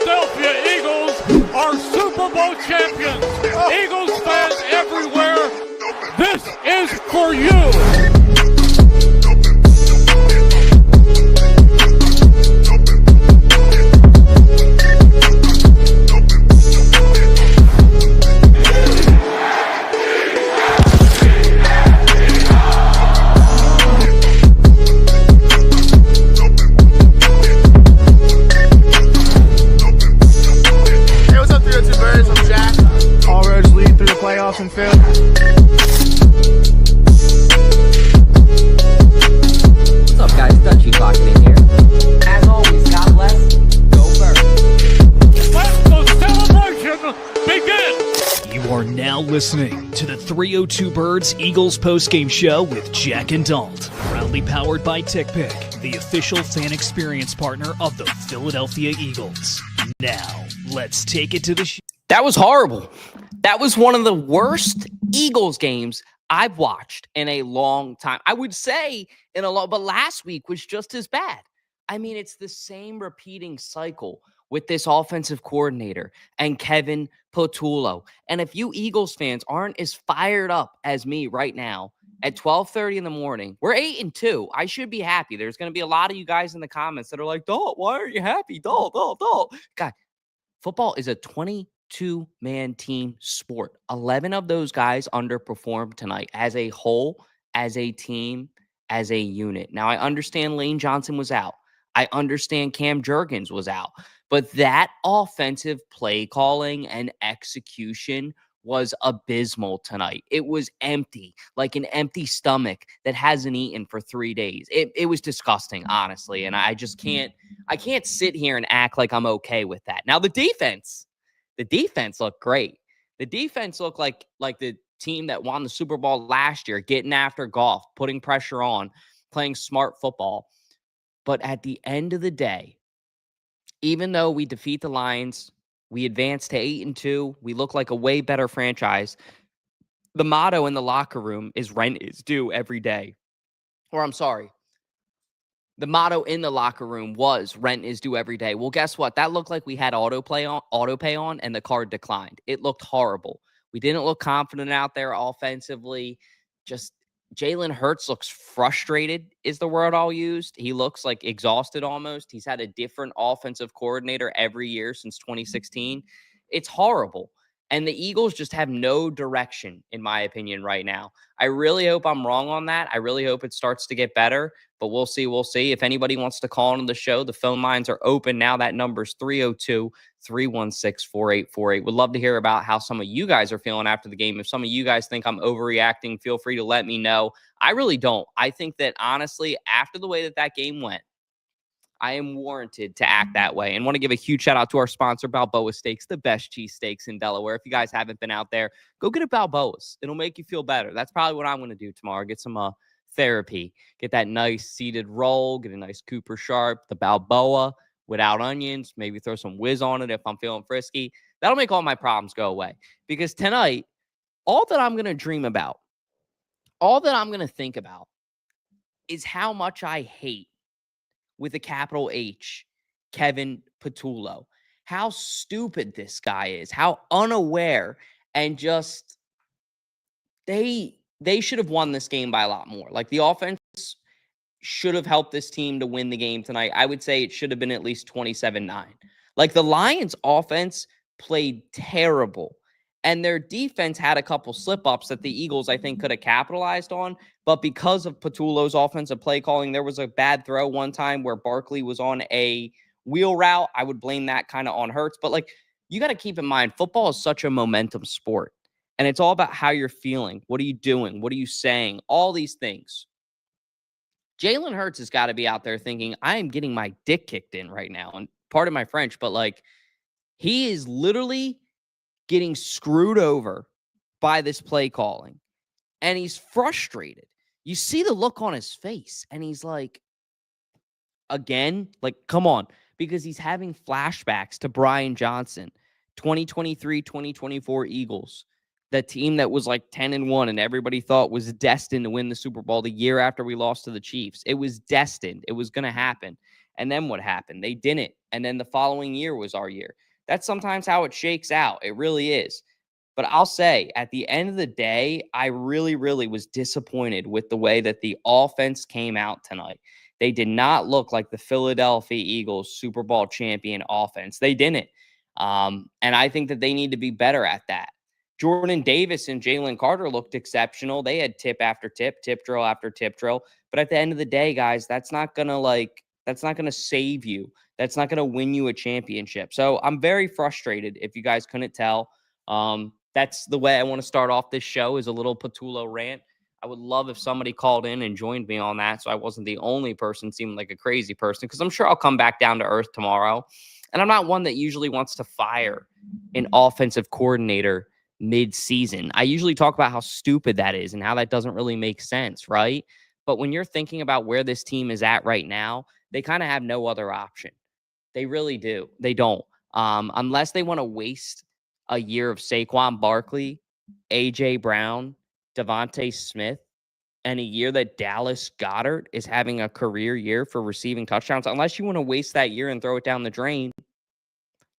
Philadelphia Eagles are Super Bowl champions. Eagles fans everywhere, this is for you. Playoffs and Phil. What's up, guys? Dutchy clocking in here. As always, God bless. Go Birds. Let the celebration begin. You are now listening to the 302 Birds Eagles postgame show with Jack and Dalt. Proudly powered by TickPick, the official fan experience partner of the Philadelphia Eagles. Now, let's take it to the show. That was horrible. That was one of the worst Eagles games I've watched in a long time. I would say in a lot, but last week was just as bad. I mean, it's the same repeating cycle with this offensive coordinator and Kevin Patullo. And if you Eagles fans aren't as fired up as me right now at 12:30 in the morning, we're 8-2. I should be happy. There's going to be a lot of you guys in the comments that are like, Dalt, why aren't you happy? Dalt. God, football is a 22-man team sport. 11 of those guys underperformed tonight as a whole, as a team, as a unit. Now, I understand Lane Johnson was out. I understand Cam Jurgens was out. But that offensive play calling and execution was abysmal tonight. It was empty, like an empty stomach that hasn't eaten for 3 days. It was disgusting, honestly. And I can't sit here and act like I'm okay with that. Now, the defense looked great. The defense looked like the team that won the Super Bowl last year, getting after Goff, putting pressure on, playing smart football. But at the end of the day, even though we defeat the Lions, we advance to 8-2, we look like a way better franchise. The motto in the locker room is rent is due every day. Or I'm sorry. The motto in the locker room was rent is due every day. Well, guess what? That looked like we had auto pay on, and the card declined. It looked horrible. We didn't look confident out there offensively. Just Jalen Hurts looks frustrated is the word I'll use. He looks like exhausted almost. He's had a different offensive coordinator every year since 2016. It's horrible. And the Eagles just have no direction, in my opinion, right now. I really hope I'm wrong on that. I really hope it starts to get better, but we'll see. We'll see. If anybody wants to call into the show, the phone lines are open now. That number's 302-316-4848. Would love to hear about how some of you guys are feeling after the game. If some of you guys think I'm overreacting, feel free to let me know. I really don't. I think that, honestly, after the way that game went, I am warranted to act that way. And want to give a huge shout out to our sponsor, Balboa Steaks, the best cheesesteaks in Delaware. If you guys haven't been out there, go get a Balboa's. It'll make you feel better. That's probably what I'm going to do tomorrow. Get some therapy. Get that nice seeded roll. Get a nice Cooper Sharp, the Balboa without onions. Maybe throw some whiz on it if I'm feeling frisky. That'll make all my problems go away. Because tonight, all that I'm going to dream about, all that I'm going to think about is how much I hate, with a capital H, Kevin Patullo. How stupid this guy is. How unaware, and just they should have won this game by a lot more. Like, the offense should have helped this team to win the game tonight. I would say it should have been at least 27-9. Like, the Lions offense played terrible. And their defense had a couple slip-ups that the Eagles, I think, could have capitalized on. But because of Patullo's offensive play calling, there was a bad throw one time where Barkley was on a wheel route. I would blame that kind of on Hurts. But, like, you got to keep in mind, football is such a momentum sport. And it's all about how you're feeling. What are you doing? What are you saying? All these things. Jalen Hurts has got to be out there thinking, I am getting my dick kicked in right now. And pardon my French, but, like, he is literally getting screwed over by this play calling, and he's frustrated. You see the look on his face, and he's like, again, like, come on, because he's having flashbacks to Brian Johnson, 2023, 2024 Eagles. the team that was like 10-1 and everybody thought was destined to win the Super Bowl the year after we lost to the Chiefs. It was destined. It was going to happen. And then what happened? They didn't. And then the following year was our year. That's sometimes how it shakes out. It really is. But I'll say at the end of the day, I really, really was disappointed with the way that the offense came out tonight. They did not look like the Philadelphia Eagles Super Bowl champion offense. They didn't. And I think that they need to be better at that. Jordan Davis and Jalen Carter looked exceptional. They had tip after tip, tip drill after tip drill. But at the end of the day, guys, that's not going to save you. That's not going to win you a championship. So I'm very frustrated, if you guys couldn't tell. That's the way I want to start off this show, is a little Patullo rant. I would love if somebody called in and joined me on that, so I wasn't the only person seeming like a crazy person, because I'm sure I'll come back down to earth tomorrow. And I'm not one that usually wants to fire an offensive coordinator mid-season. I usually talk about how stupid that is and how that doesn't really make sense, right? But when you're thinking about where this team is at right now, they kind of have no other option. They really do. They don't. Unless they want to waste a year of Saquon Barkley, A.J. Brown, Devontae Smith, and a year that Dallas Goedert is having a career year for receiving touchdowns, unless you want to waste that year and throw it down the drain,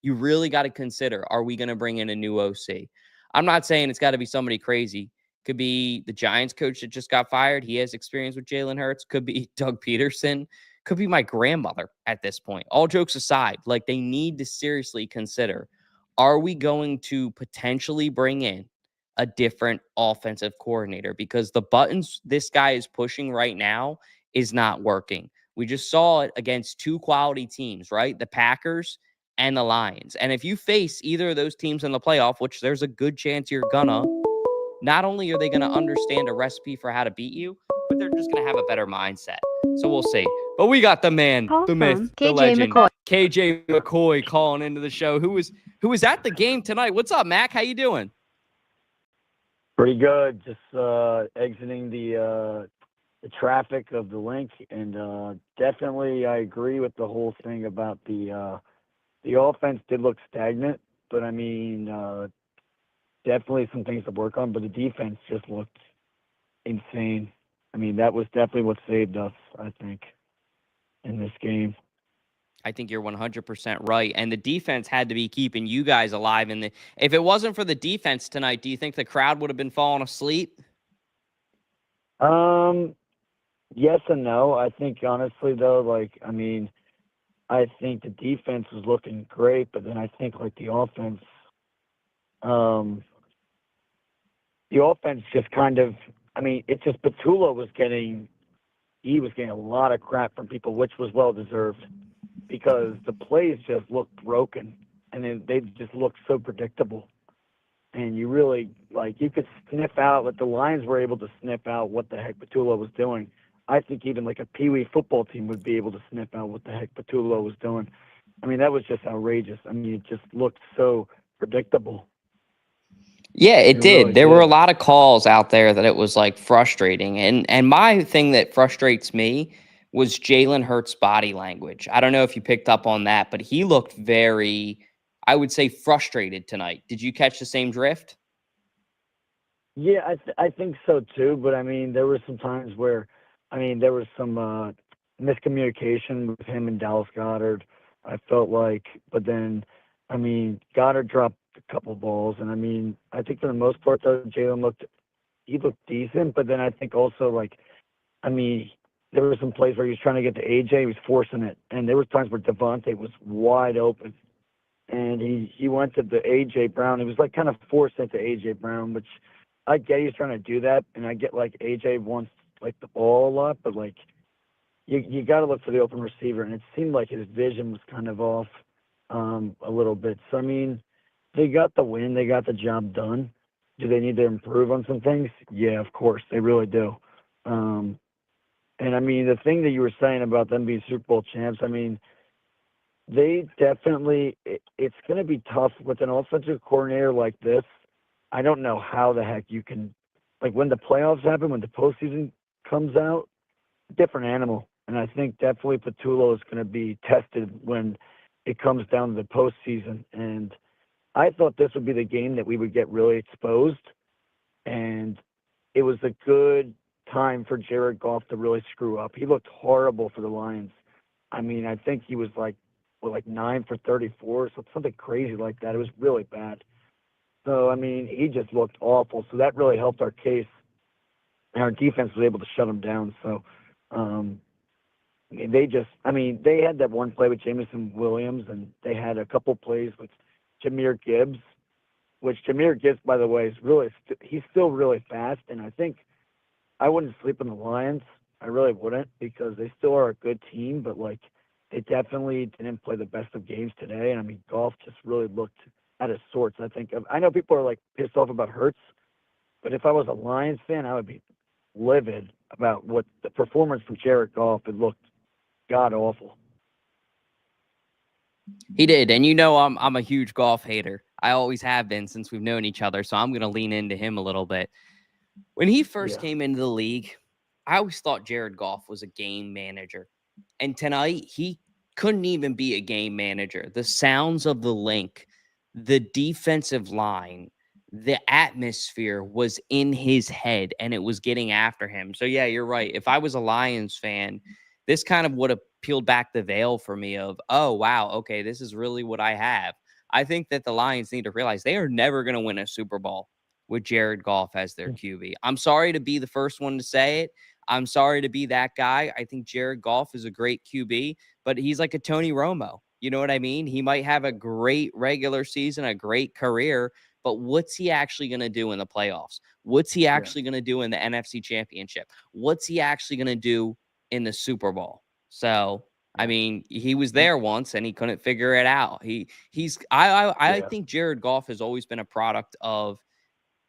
you really got to consider, are we going to bring in a new OC? I'm not saying it's got to be somebody crazy. Could be the Giants coach that just got fired. He has experience with Jalen Hurts. Could be Doug Peterson. Could be my grandmother at this point. All jokes aside, like, they need to seriously consider, are we going to potentially bring in a different offensive coordinator? Because the buttons this guy is pushing right now is not working. We just saw it against two quality teams, right? The Packers and the Lions. And if you face either of those teams in the playoff, which there's a good chance you're gonna, not only are they going to understand a recipe for how to beat you, but they're just going to have a better mindset. So we'll see. But we got the man, the myth, the legend, KJ McCoy calling into the show, who was at the game tonight. What's up, Mac? How you doing? Pretty good. Just exiting the traffic of the link, and definitely I agree with the whole thing about the offense did look stagnant, but I mean, definitely some things to work on, but the defense just looked insane. I mean, that was definitely what saved us, I think, in this game. I think you're 100% right. And the defense had to be keeping you guys alive. If it wasn't for the defense tonight, do you think the crowd would have been falling asleep? Yes and no. I think, honestly, though, I think the defense was looking great, but then I think, the offense, just kind of, it's just Patullo was getting a lot of crap from people, which was well-deserved, because the plays just looked broken, and then they just looked so predictable. And you really, you could sniff out, the Lions were able to sniff out what the heck Patullo was doing. I think even a peewee football team would be able to sniff out what the heck Patullo was doing. That was just outrageous. It just looked so predictable. Yeah, it did. Really There did. were a lot of calls out there that it was frustrating. And my thing that frustrates me was Jalen Hurts' body language. I don't know if you picked up on that, but he looked very, I would say, frustrated tonight. Did you catch the same drift? Yeah, I think so too. But there were some times where, there was some miscommunication with him and Dallas Goedert, I felt like. But then, Goddard dropped a couple balls, and I think for the most part, though, Jalen looked decent. But then I think also, there were some plays where he was trying to get to AJ, he was forcing it, and there was times where Devontae was wide open, and he went to the AJ Brown. He was kind of forcing it to AJ Brown, which I get he's trying to do that, and I get AJ wants the ball a lot, but you got to look for the open receiver, and it seemed like his vision was kind of off a little bit. So they got the win, they got the job done. Do they need to improve on some things? Yeah, of course, they really do. And the thing that you were saying about them being Super Bowl champs, they definitely, it's going to be tough with an offensive coordinator like this. I don't know how the heck you can, when the playoffs happen, when the postseason comes out, different animal. And I think definitely Patullo is going to be tested when it comes down to the postseason. And I thought this would be the game that we would get really exposed. and it was a good time for Jared Goff to really screw up. He looked horrible for the Lions. I mean, I think he was like 9 for 34, so something crazy like that. It was really bad. So I mean, he just looked awful. So that really helped our case, and our defense was able to shut him down. So um, they had that one play with Jameson Williams, and they had a couple plays with Jahmyr Gibbs, which Jahmyr Gibbs, by the way, is he's still really fast, and I think I wouldn't sleep on the Lions. I really wouldn't, because they still are a good team, but like they definitely didn't play the best of games today. And I mean, Goff just really looked out of sorts. I know people are like pissed off about Hurts, but if I was a Lions fan, I would be livid about what the performance from Jared Goff. It looked god awful. He did, and I'm a huge Goff hater. I always have been since we've known each other, so I'm going to lean into him a little bit. When he first came into the league, I always thought Jared Goff was a game manager. And tonight, he couldn't even be a game manager. The sounds of the link, the defensive line, the atmosphere was in his head, and it was getting after him. So, yeah, you're right. If I was a Lions fan, this kind of would have peeled back the veil for me of, oh, wow, okay, this is really what I have. I think that the Lions need to realize they are never going to win a Super Bowl with Jared Goff as their QB. I'm sorry to be the first one to say it. I'm sorry to be that guy. I think Jared Goff is a great QB, but he's like a Tony Romo. You know what I mean? He might have a great regular season, a great career, but what's he actually going to do in the playoffs? What's he actually going to do in the NFC Championship? What's he actually going to do in the Super Bowl? So, I mean, he was there once and he couldn't figure it out. I think Jared Goff has always been a product of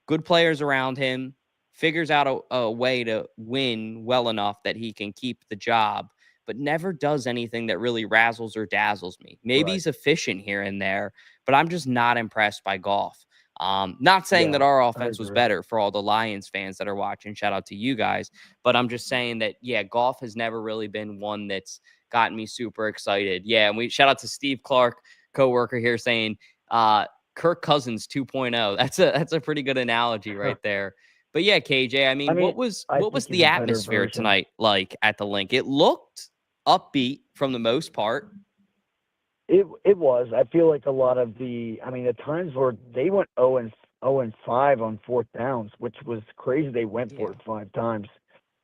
good players around him, figures out a way to win well enough that he can keep the job, but never does anything that really razzles or dazzles me. Maybe he's efficient here and there, but I'm just not impressed by Goff. Not saying that our offense was better for all the Lions fans that are watching. Shout out to you guys. But I'm just saying that, yeah, Goff has never really been one that's gotten me super excited. Yeah, and we shout out to Steve Clark, coworker here, saying Kirk Cousins 2.0. That's a pretty good analogy right there. But yeah, KJ, I mean what was the atmosphere tonight like at the link? It looked upbeat from the most part. It was. I feel like a lot of the times where they went 0 and 5 on fourth downs, which was crazy. They went for it 5 times.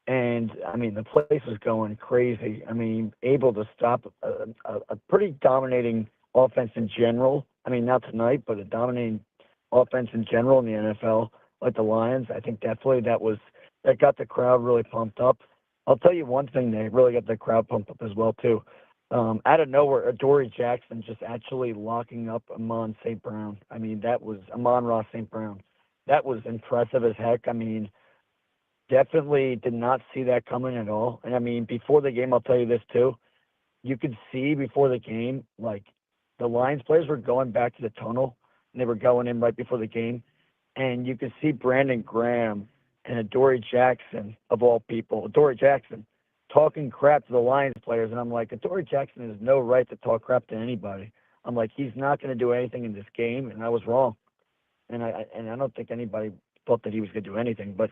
And I mean, the place was going crazy. I mean, able to stop a pretty dominating offense in general. I mean, not tonight, but a dominating offense in general in the NFL, like the Lions. I think definitely that got the crowd really pumped up. I'll tell you one thing, they really got the crowd pumped up as well too. Out of nowhere, Adoree Jackson just actually locking up Amon St. Brown. I mean, that was Amon-Ra St. Brown. That was impressive as heck. I mean, definitely did not see that coming at all. And I mean, before the game, I'll tell you this too. You could see before the game, like the Lions players were going back to the tunnel, and they were going in right before the game. And you could see Brandon Graham and Adoree Jackson, of all people, Adoree Jackson, talking crap to the Lions players. And I'm like, Adoree Jackson has no right to talk crap to anybody. I'm like, he's not going to do anything in this game. And I was wrong. And I don't think anybody thought that he was going to do anything. But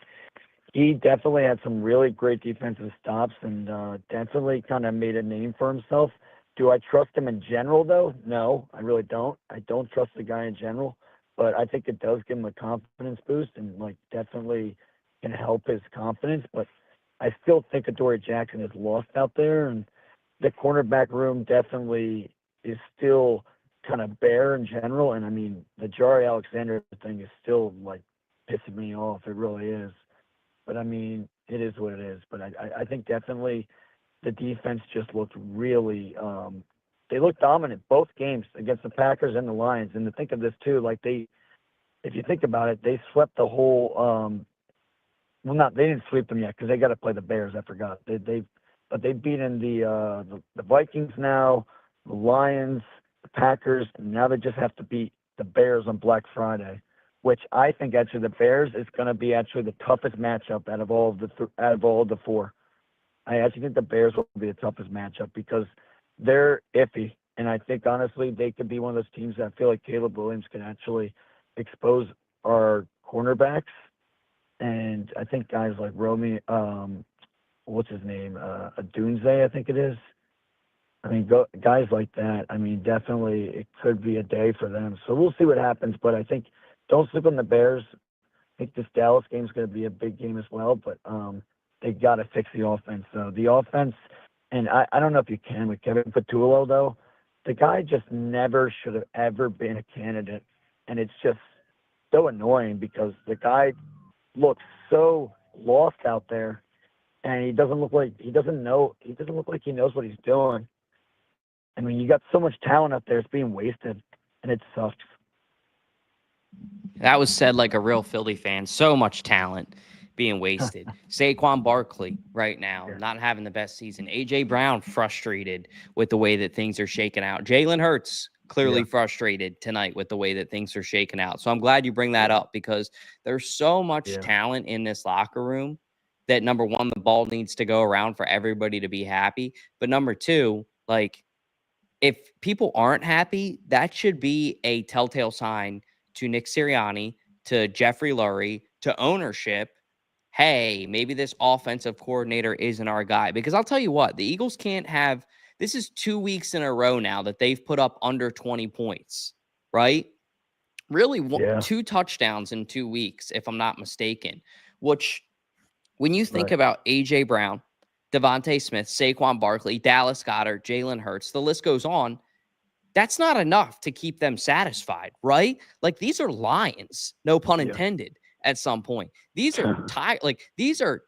he definitely had some really great defensive stops and definitely kind of made a name for himself. Do I trust him in general, though? No, I really don't. I don't trust the guy in general. But I think it does give him a confidence boost and, like, definitely can help his confidence. But I still think Adoree Jackson is lost out there. And the cornerback room definitely is still kind of bare in general. And, I mean, the Jari Alexander thing is still, like, pissing me off. It really is. But, I mean, it is what it is. But I think definitely the defense just looked really they looked dominant both games against the Packers and the Lions. And to think of this, too, like if you think about it, they swept the whole they didn't sweep them yet because they got to play the Bears. I forgot. But they've beaten the Vikings now, the Lions, the Packers, and now they just have to beat the Bears on Black Friday, which I think actually the Bears is going to be actually the toughest matchup out of all of the four. I actually think the Bears will be the toughest matchup because they're iffy, and I think honestly they could be one of those teams that I feel like Caleb Williams can actually expose our cornerbacks and I think guys like Romy, what's his name, Adunze, I think it is. I mean, guys like that. I mean, definitely it could be a day for them. So we'll see what happens. But I think don't sleep on the Bears. I think this Dallas game is going to be a big game as well. But they got to fix the offense. So the offense, and I don't know if you can with Kevin Patullo though. The guy just never should have ever been a candidate, and it's just so annoying because the guy looks so lost out there, and he doesn't look like he knows what he's doing. I mean, you got so much talent out there; it's being wasted, and it sucks. That was said like a real Philly fan. So much talent being wasted. Saquon Barkley right now not having the best season. A.J. Brown frustrated with the way that things are shaking out. Jalen Hurts clearly frustrated tonight with the way that things are shaking out. So I'm glad you bring that up because there's so much talent in this locker room that, number one, the ball needs to go around for everybody to be happy. But number two, like, if people aren't happy, that should be a telltale sign to Nick Sirianni, to Jeffrey Lurie, to ownership. Hey, maybe this offensive coordinator isn't our guy. Because I'll tell you what, the Eagles can't have – this is 2 weeks in a row now that they've put up under 20 points, right? Really, 2 touchdowns in 2 weeks, if I'm not mistaken, which when you think about A.J. Brown, Devontae Smith, Saquon Barkley, Dallas Goedert, Jalen Hurts, the list goes on. That's not enough to keep them satisfied, right? Like, these are lions, no pun intended, at some point. These are these are,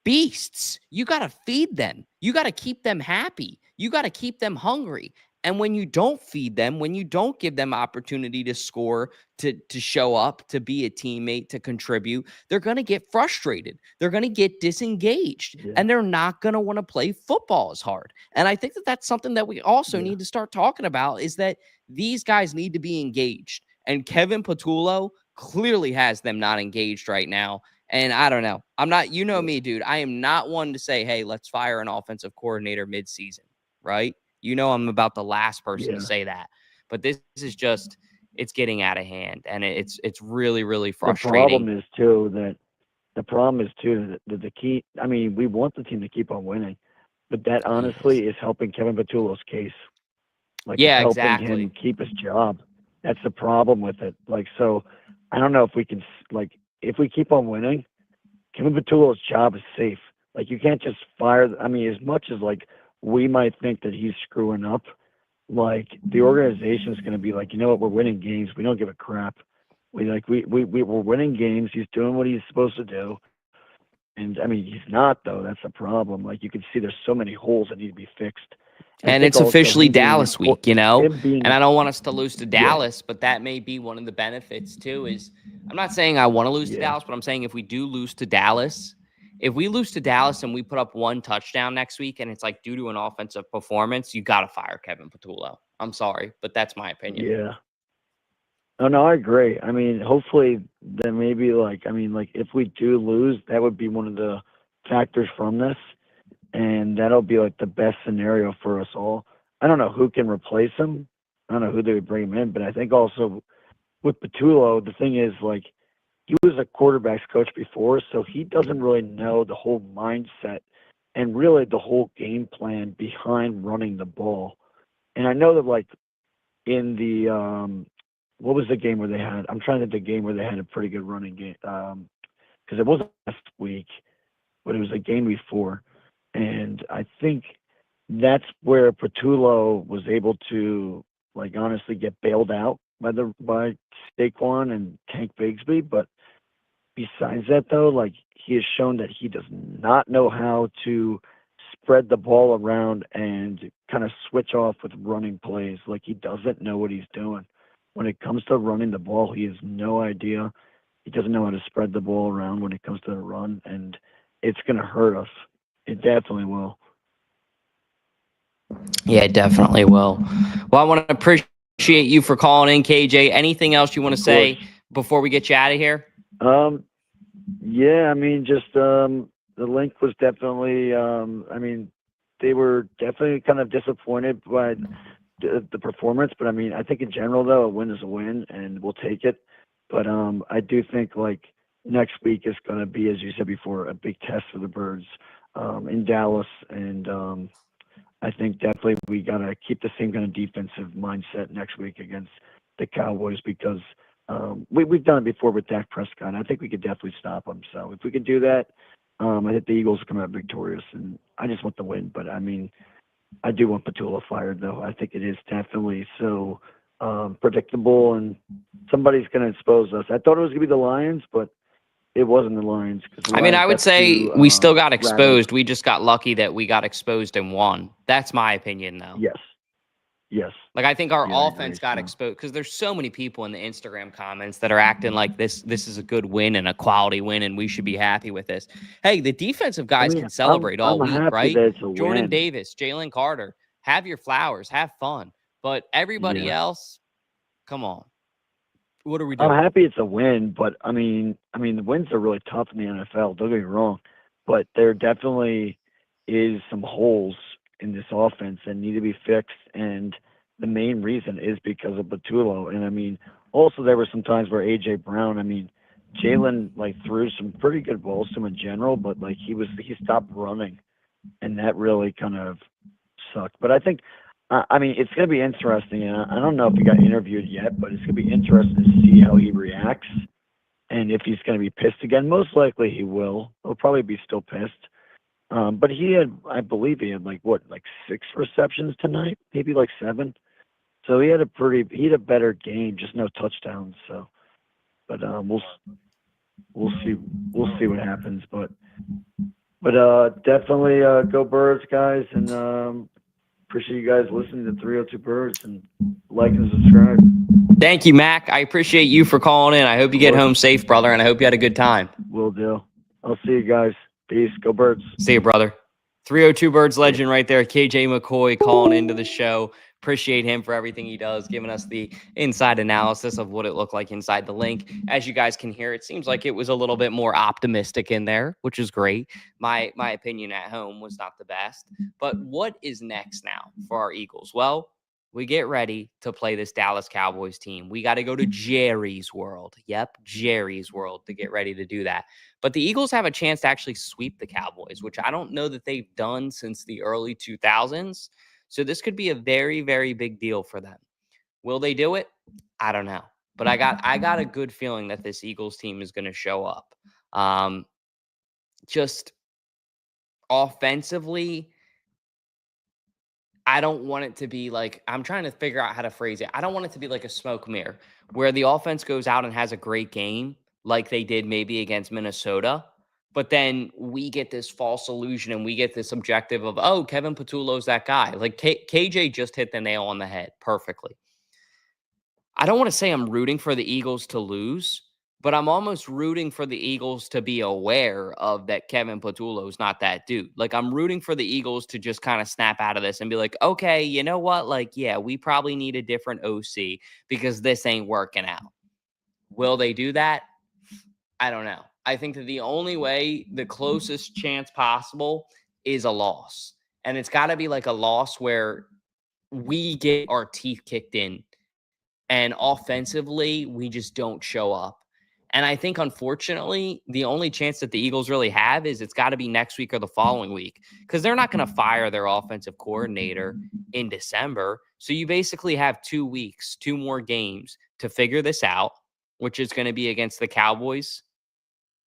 beasts. You got to feed them. You got to keep them happy. You got to keep them hungry. And when you don't feed them, when you don't give them opportunity to score, to show up, to be a teammate, to contribute, they're going to get frustrated. They're going to get disengaged, and they're not going to want to play football as hard. And I think that that's something that we also need to start talking about, is that these guys need to be engaged. And Kevin Patullo clearly has them not engaged right now. And I don't know. I'm not, me, dude. I am not one to say, hey, let's fire an offensive coordinator midseason, right? I'm about the last person to say that. But this is just, it's getting out of hand. And it's really, really frustrating. The problem is too that the key, I mean, we want the team to keep on winning, but that honestly is helping Kevin Patullo's case. Like, it's helping him keep his job. That's the problem with it. Like, so I don't know if we can, if we keep on winning, Kevin Patullo's job is safe. Like, you can't just fire. I mean, as much as we might think that he's screwing up, the organization is going to be like, you know what, we're winning games. We don't give a crap. We're winning games. He's doing what he's supposed to do. And I mean, he's not though. That's the problem. Like, you can see there's so many holes that need to be fixed. And it's officially Dallas week, and I don't want us to lose to Dallas, but that may be one of the benefits too. Is, I'm not saying I want to lose to Dallas, but I'm saying if we do lose to Dallas, if we lose to Dallas and we put up 1 touchdown next week and it's due to an offensive performance, you got to fire Kevin Patullo. I'm sorry, but that's my opinion. Yeah. Oh, no, I agree. I mean, hopefully then maybe if we do lose, that would be one of the factors from this. And that'll be the best scenario for us all. I don't know who can replace him. I don't know who they would bring him in, but I think also with Patullo, the thing is he was a quarterback's coach before, so he doesn't really know the whole mindset and really the whole game plan behind running the ball. And I know that in the what was the game where they had? I'm trying to think the game where they had a pretty good running game because it wasn't last week, but it was a game before. And I think that's where Patullo was able to, honestly get bailed out by Saquon and Tank Bigsby. But besides that, though, he has shown that he does not know how to spread the ball around and kind of switch off with running plays. He doesn't know what he's doing. When it comes to running the ball, he has no idea. He doesn't know how to spread the ball around when it comes to the run, and it's going to hurt us. It definitely will. Yeah, it definitely will. Well, I want to appreciate you for calling in, KJ. Anything else you want to say before we get you out of here? Yeah, I mean, just the link was definitely, I mean, they were definitely kind of disappointed by the performance. But, I mean, I think in general, though, a win is a win, and we'll take it. But I do think, next week is going to be, as you said before, a big test for the Birds in Dallas, and I think definitely we got to keep the same kind of defensive mindset next week against the Cowboys because we've done it before with Dak Prescott. And I think we could definitely stop them. So if we could do that, I think the Eagles will come out victorious. And I just want the win. But, I mean, I do want Petula fired, though. I think it is definitely so predictable, and somebody's going to expose us. I thought it was going to be the Lions, but it wasn't the Lions. I mean, I would say we still got exposed. We just got lucky that we got exposed and won. That's my opinion, though. Yes. Yes. Like, I think our offense got exposed because there's so many people in the Instagram comments that are acting like this is a good win and a quality win, and we should be happy with this. Hey, the defensive guys can celebrate all week, right? Jordan Davis, Jalen Carter, have your flowers, have fun. But everybody else, come on. What are we doing? I'm happy it's a win, but I mean, the wins are really tough in the NFL. Don't get me wrong, but there definitely is some holes in this offense that need to be fixed, and the main reason is because of Batulo. And I mean, also there were some times where AJ Brown, I mean, Jalen threw some pretty good balls to him in general, but he stopped running, and that really kind of sucked. But I think. I mean, it's going to be interesting. And I don't know if he got interviewed yet, but it's going to be interesting to see how he reacts and if he's going to be pissed again. Most likely he will. He'll probably be still pissed. But I believe he had 6 receptions tonight, maybe 7. So he had a better game, just no touchdowns. So, but we'll see what happens. But definitely go Birds, guys, and. Appreciate you guys listening to 302 Birds and like and subscribe. Thank you, Mac. I appreciate you for calling in. I hope you get home safe, brother, and I hope you had a good time. Will do. I'll see you guys. Peace. Go Birds. See you, brother. 302 Birds legend right there. KJ McCoy calling into the show. Appreciate him for everything he does, giving us the inside analysis of what it looked like inside the link. As you guys can hear, it seems like it was a little bit more optimistic in there, which is great. My opinion at home was not the best. But what is next now for our Eagles? Well, we get ready to play this Dallas Cowboys team. We got to go to Jerry's World. Yep, Jerry's World to get ready to do that. But the Eagles have a chance to actually sweep the Cowboys, which I don't know that they've done since the early 2000s. So this could be a very, very big deal for them. Will they do it? I don't know. But I got a good feeling that this Eagles team is going to show up. Just offensively, I don't want it to be I'm trying to figure out how to phrase it. I don't want it to be like a smoke mirror where the offense goes out and has a great game like they did maybe against Minnesota. But then we get this false illusion and we get this objective of, oh, Kevin Patullo's that guy. KJ just hit the nail on the head perfectly. I don't want to say I'm rooting for the Eagles to lose, but I'm almost rooting for the Eagles to be aware of that Kevin Patullo's not that dude. I'm rooting for the Eagles to just kind of snap out of this and be like, okay, you know what? We probably need a different OC because this ain't working out. Will they do that? I don't know. I think that the only way, the closest chance possible is a loss. And it's got to be a loss where we get our teeth kicked in and offensively, we just don't show up. And I think, unfortunately, the only chance that the Eagles really have is it's got to be next week or the following week because they're not going to fire their offensive coordinator in December. So you basically have 2 weeks, 2 more games to figure this out, which is going to be against the Cowboys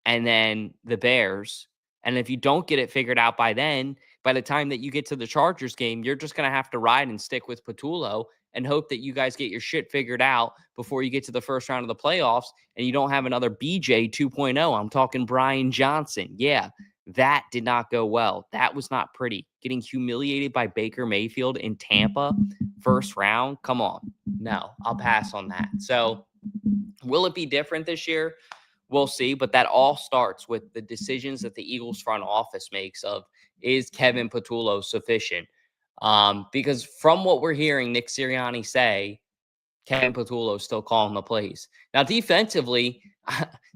and then the Bears. And if you don't get it figured out by then, by the time that you get to the Chargers game, you're just going to have to ride and stick with Patullo and hope that you guys get your shit figured out before you get to the first round of the playoffs and you don't have another BJ 2.0. I'm talking Brian Johnson. Yeah, that did not go well. That was not pretty. Getting humiliated by Baker Mayfield in Tampa, first round. Come on. No, I'll pass on that. So will it be different this year? We'll see, but that all starts with the decisions that the Eagles front office makes of, is Kevin Patullo sufficient? Because from what we're hearing Nick Sirianni say, Kevin Patullo is still calling the plays. Now, defensively,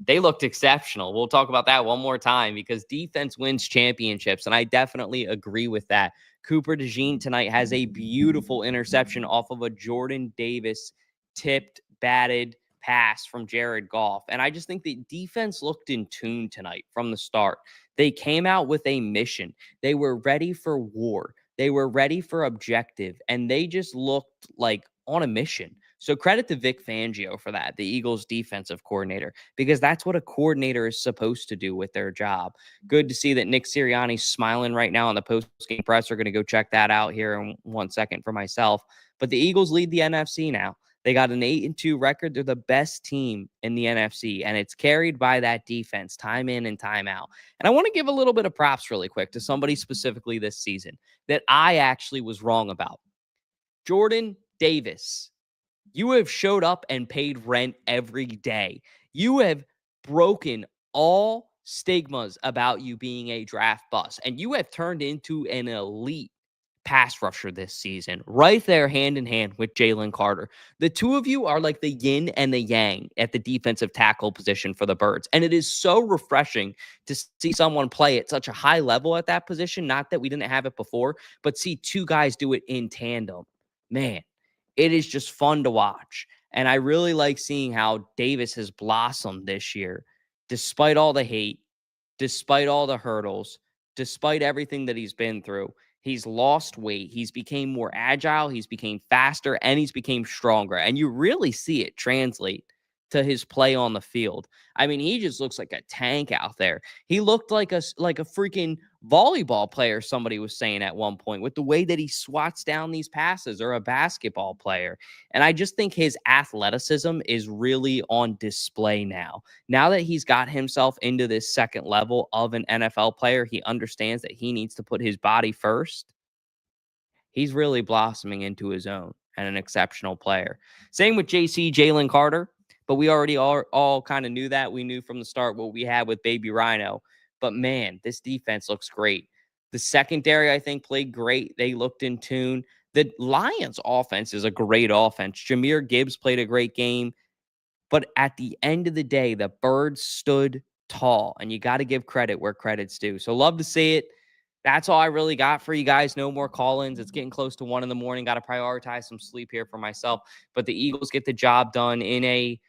they looked exceptional. We'll talk about that one more time because defense wins championships, and I definitely agree with that. Cooper DeJean tonight has a beautiful interception off of a Jordan Davis tipped, batted pass from Jared Goff. And I just think the defense looked in tune tonight from the start. They came out with a mission. They were ready for war. They were ready for objective, and they just looked like on a mission. So credit to Vic Fangio for that, the Eagles defensive coordinator, because that's what a coordinator is supposed to do with their job. Good to see that Nick Sirianni's smiling right now on the post-game press. We're going to go check that out here in 1 second for myself. But the Eagles lead the NFC now. They got an 8-2 record. They're the best team in the NFC, and it's carried by that defense time in and time out. And I want to give a little bit of props really quick to somebody specifically this season that I actually was wrong about. Jordan Davis. You have showed up and paid rent every day. You have broken all stigmas about you being a draft bust, and you have turned into an elite pass rusher this season, right there hand in hand with Jalen Carter. The two of you are like the yin and the yang at the defensive tackle position for the Birds. And it is so refreshing to see someone play at such a high level at that position. Not that we didn't have it before, but see two guys do it in tandem. Man, it is just fun to watch. And I really like seeing how Davis has blossomed this year, despite all the hate, despite all the hurdles, despite everything that he's been through. He's lost weight. He's became more agile. He's became faster, and he's became stronger. And you really see it translate to his play on the field. I mean, he just looks like a tank out there. He looked like a freaking volleyball player, somebody was saying at one point, with the way that he swats down these passes, or a basketball player. And I just think his athleticism is really on display now. Now that he's got himself into this second level of an NFL player, he understands that he needs to put his body first. He's really blossoming into his own and an exceptional player. Same with Jalen Carter. But we already all kind of knew that. We knew from the start what we had with Baby Rhino. But, man, this defense looks great. The secondary, I think, played great. They looked in tune. The Lions' offense is a great offense. Jahmyr Gibbs played a great game. But at the end of the day, the Birds stood tall. And you got to give credit where credit's due. So love to see it. That's all I really got for you guys. No more call-ins. It's getting close to 1 a.m. Got to prioritize some sleep here for myself. But the Eagles get the job done in a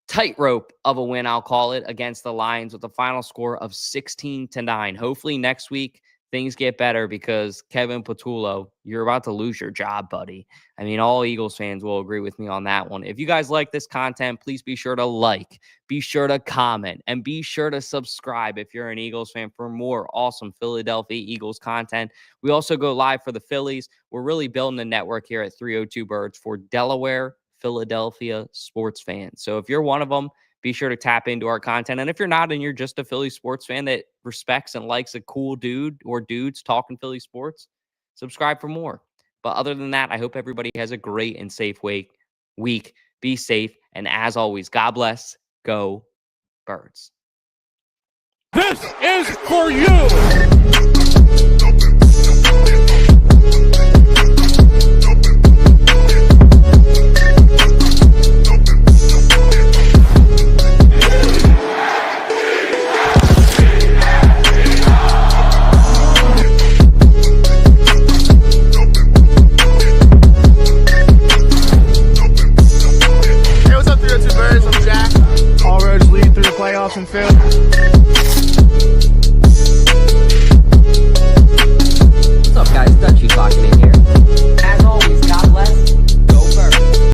tightrope of a win, I'll call it, against the Lions with a final score of 16-9. Hopefully next week things get better, because Kevin Patullo, you're about to lose your job, buddy. I mean, all Eagles fans will agree with me on that one. If you guys like this content, please be sure to like, be sure to comment, and be sure to subscribe if you're an Eagles fan for more awesome Philadelphia Eagles content. We also go live for the Phillies. We're really building a network here at 302 Birds for Delaware, Philadelphia sports fans. So if you're one of them, be sure to tap into our content. And if you're not, and you're just a Philly sports fan that respects and likes a cool dude or dudes talking Philly sports, subscribe for more. But other than that, I hope everybody has a great and safe week. Be safe. And as always, God bless. Go Birds. This is for you. All roads lead through the playoffs in Philly.